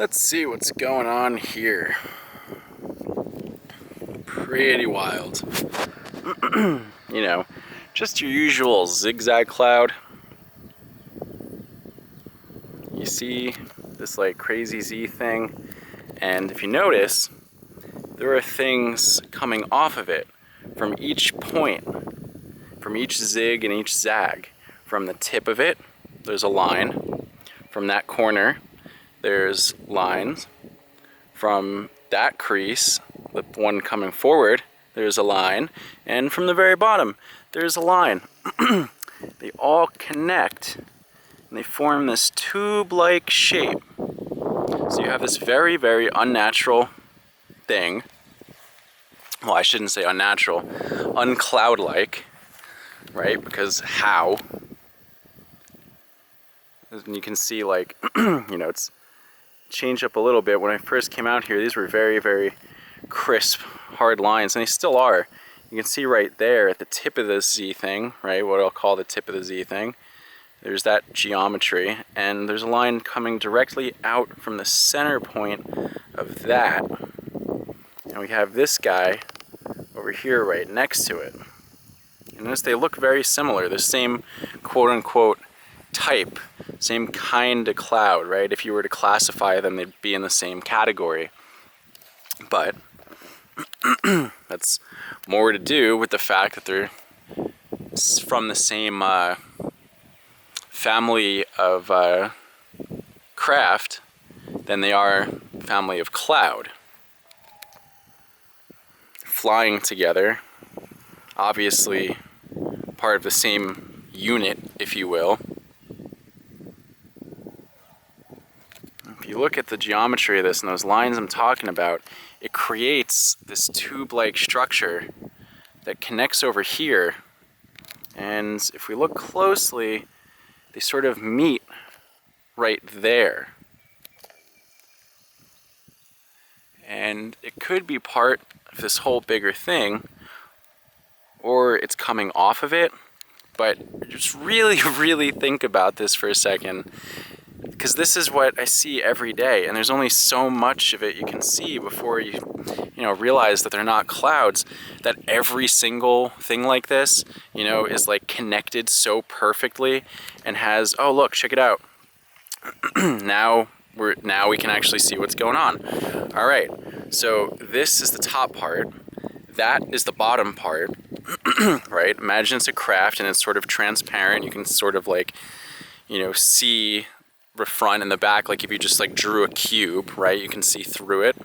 Let's see what's going on here. Pretty wild. You know, just your usual zigzag cloud. You see this like crazy Z thing, and if you notice, there are things coming off of it from each point, from each zig and each zag. From the tip of it, there's a line. From that corner, there's lines. From that crease, the one coming forward, there's a line. And from the very bottom, there's a line. They all connect, and they form this tube-like shape. So you have this very, very unnatural thing. Well, I shouldn't say unnatural, uncloud-like, right? Because how? And you can see, like, you know, it's changed up a little bit. When I first came out here, these were very, very crisp, hard lines, and they still are. You can see right there at the tip of this Z thing, right, what I'll call the tip of the Z thing, there's that geometry, and there's a line coming directly out from the center point of that. And we have this guy over here right next to it. And notice they look very similar, the same quote-unquote type, same kind of cloud, right? If you were to classify them, they'd be in the same category. But that's more to do with the fact that they're from the same family of craft than they are family of cloud. Flying together, obviously part of the same unit, if you will. If you look at the geometry of this and those lines I'm talking about, it creates this tube-like structure that connects over here. And if we look closely, they sort of meet right there. And it could be part of this whole bigger thing, or it's coming off of it. But just really, really think about this for a second, because this is what I see every day, and there's only so much of it you can see before you realize that they're not clouds. That every single thing like this, is like connected so perfectly and has, oh look, check it out. now we can actually see what's going on. All right, so this is the top part. That is the bottom part, right? Imagine it's a craft and it's sort of transparent. You can sort of like, see the front and the back, like if you just like drew a cube, right? You can see through it.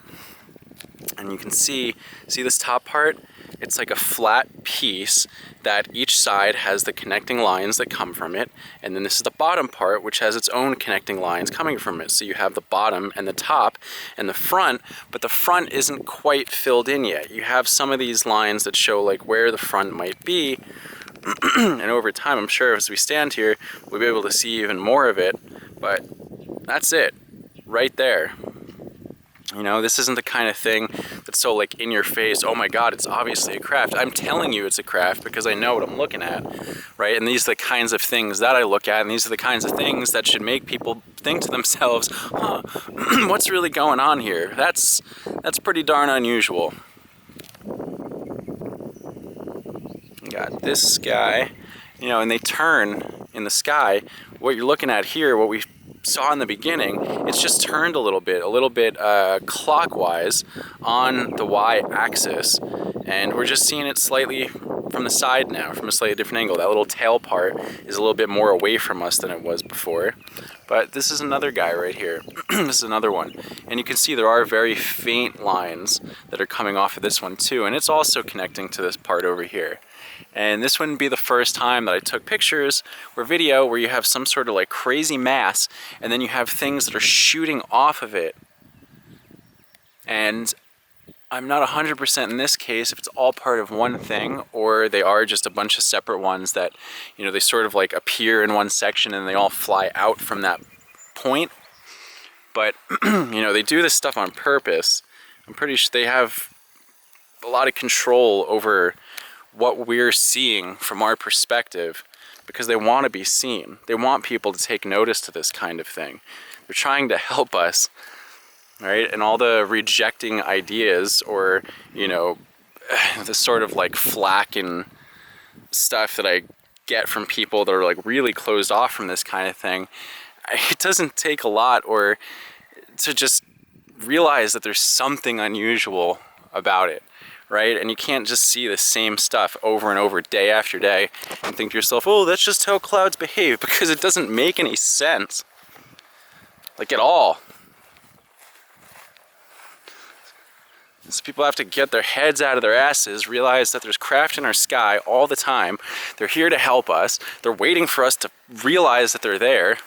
And you can see this top part? It's like a flat piece that each side has the connecting lines that come from it. And then this is the bottom part, which has its own connecting lines coming from it. So you have the bottom and the top and the front, but the front isn't quite filled in yet. You have some of these lines that show like where the front might be. And over time, I'm sure as we stand here, we'll be able to see even more of it. But that's it, right there. This isn't the kind of thing that's so like in your face, oh my God, it's obviously a craft. I'm telling you it's a craft because I know what I'm looking at, right? And these are the kinds of things that I look at, and these are the kinds of things that should make people think to themselves, huh, what's really going on here? That's pretty darn unusual. You got this guy, and they turn in the sky. What you're looking at here, what we saw in the beginning, it's just turned a little bit clockwise on the y-axis, and we're just seeing it slightly from the side now, from a slightly different angle. That little tail part is a little bit more away from us than it was before. But this is another guy right here. This is another one, and you can see there are very faint lines that are coming off of this one too, and it's also connecting to this part over here. And this wouldn't be the first time that I took pictures or video where you have some sort of like crazy mass and then you have things that are shooting off of it. And I'm not 100% in this case if it's all part of one thing or they are just a bunch of separate ones that, they sort of like appear in one section and they all fly out from that point. But, they do this stuff on purpose. I'm pretty sure they have a lot of control over what we're seeing from our perspective because they want to be seen. They want people to take notice to this kind of thing. They're trying to help us right? And all the rejecting ideas, or, you know, the sort of like flack and stuff that I get from people that are like really closed off from this kind of thing, it doesn't take a lot or to just realize that there's something unusual about it, right? And you can't just see the same stuff over and over day after day and think to yourself, oh, that's just how clouds behave, because it doesn't make any sense, like at all. So people have to get their heads out of their asses, realize that there's craft in our sky all the time. They're here to help us. They're waiting for us to realize that they're there.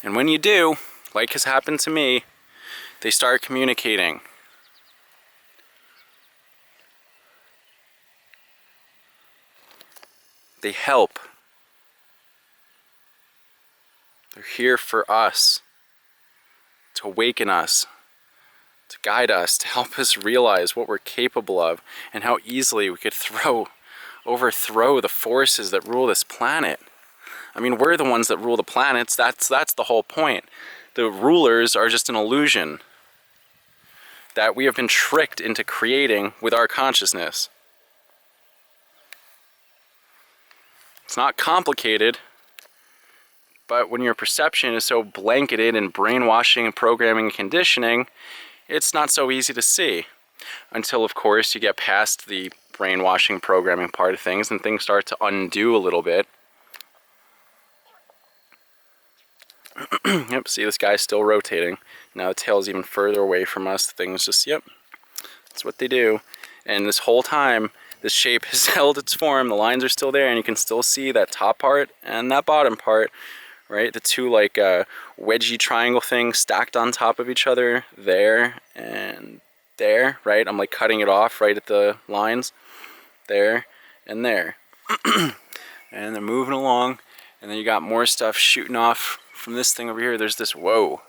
And when you do, like has happened to me, they start communicating. They help. They're here for us, to awaken us, to guide us, to help us realize what we're capable of and how easily we could overthrow the forces that rule this planet. I mean, we're the ones that rule the planets. That's the whole point. The rulers are just an illusion that we have been tricked into creating with our consciousness. It's not complicated, but when your perception is so blanketed in brainwashing and programming and conditioning, it's not so easy to see. Until, of course, you get past the brainwashing programming part of things and things start to undo a little bit. Yep, see, this guy's still rotating. Now the tail's even further away from us. The thing's just, yep, that's what they do. And this whole time, this shape has held its form. The lines are still there, and you can still see that top part and that bottom part, right? The two like wedgy triangle things stacked on top of each other, there and there, right? I'm like cutting it off right at the lines, there and there. And they're moving along, and then you got more stuff shooting off from this thing over here. There's this, whoa.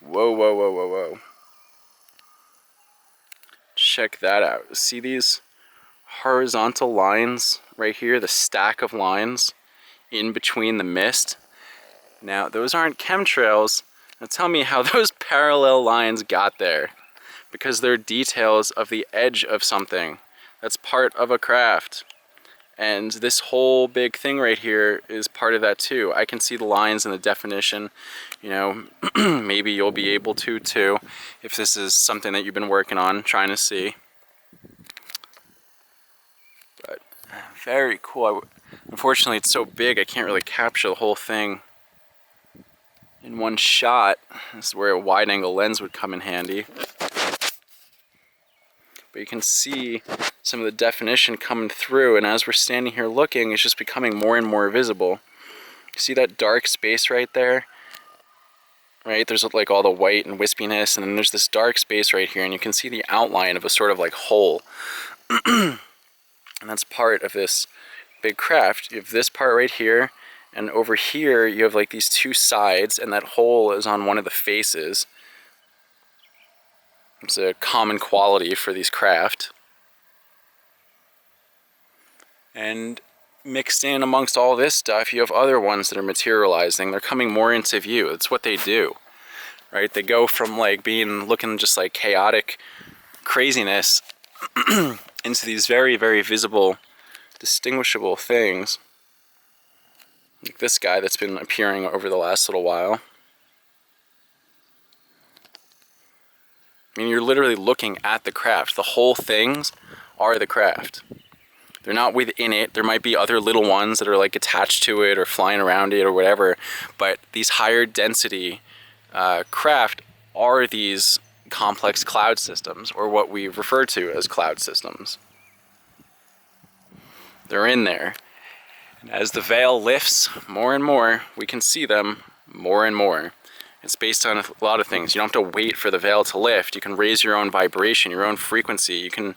Whoa, whoa, whoa, whoa, whoa. Check that out. See these horizontal lines right here, the stack of lines in between the mist? Now, those aren't chemtrails. Now tell me how those parallel lines got there. Because they're details of the edge of something. That's part of a craft. And this whole big thing right here is part of that too. I can see the lines and the definition. You know, maybe you'll be able to too, if this is something that you've been working on, trying to see. But very cool. Unfortunately, it's so big I can't really capture the whole thing in one shot. This is where a wide angle lens would come in handy. But you can see some of the definition coming through, and as we're standing here looking, it's just becoming more and more visible. You see that dark space right there? Right, there's like all the white and wispiness, and then there's this dark space right here, and you can see the outline of a sort of like hole. And that's part of this big craft. You have this part right here, and over here you have like these two sides, and that hole is on one of the faces. It's a common quality for these craft. And mixed in amongst all this stuff, you have other ones that are materializing. They're coming more into view. It's what they do, right? They go from like looking just like chaotic craziness into these very, very visible, distinguishable things. Like this guy that's been appearing over the last little while. I mean, you're literally looking at the craft. The whole things are the craft. They're not within it. There might be other little ones that are like attached to it or flying around it or whatever, but these higher density craft are these complex cloud systems, or what we refer to as cloud systems. They're in there. And as the veil lifts more and more, we can see them more and more. It's based on a lot of things. You don't have to wait for the veil to lift. You can raise your own vibration, your own frequency. You can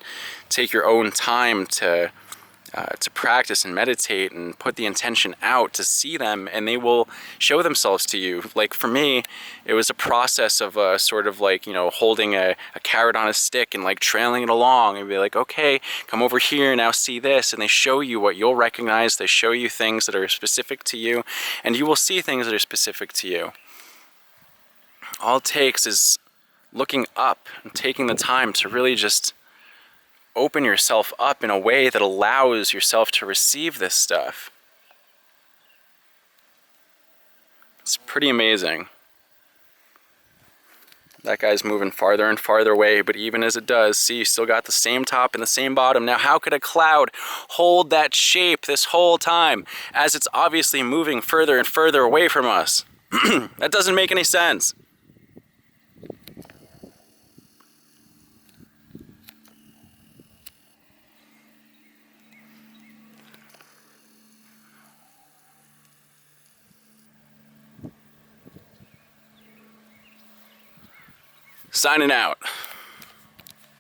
take your own time to practice and meditate and put the intention out to see them, and they will show themselves to you. Like for me, it was a process of sort of like, you know, holding a carrot on a stick and like trailing it along and be like, okay, come over here, now see this. And they show you what you'll recognize. They show you things that are specific to you, and you will see things that are specific to you. All it takes is looking up and taking the time to really just open yourself up in a way that allows yourself to receive this stuff. It's pretty amazing. That guy's moving farther and farther away, but even as it does, see, you still got the same top and the same bottom. Now, how could a cloud hold that shape this whole time as it's obviously moving further and further away from us? That doesn't make any sense. Signing out.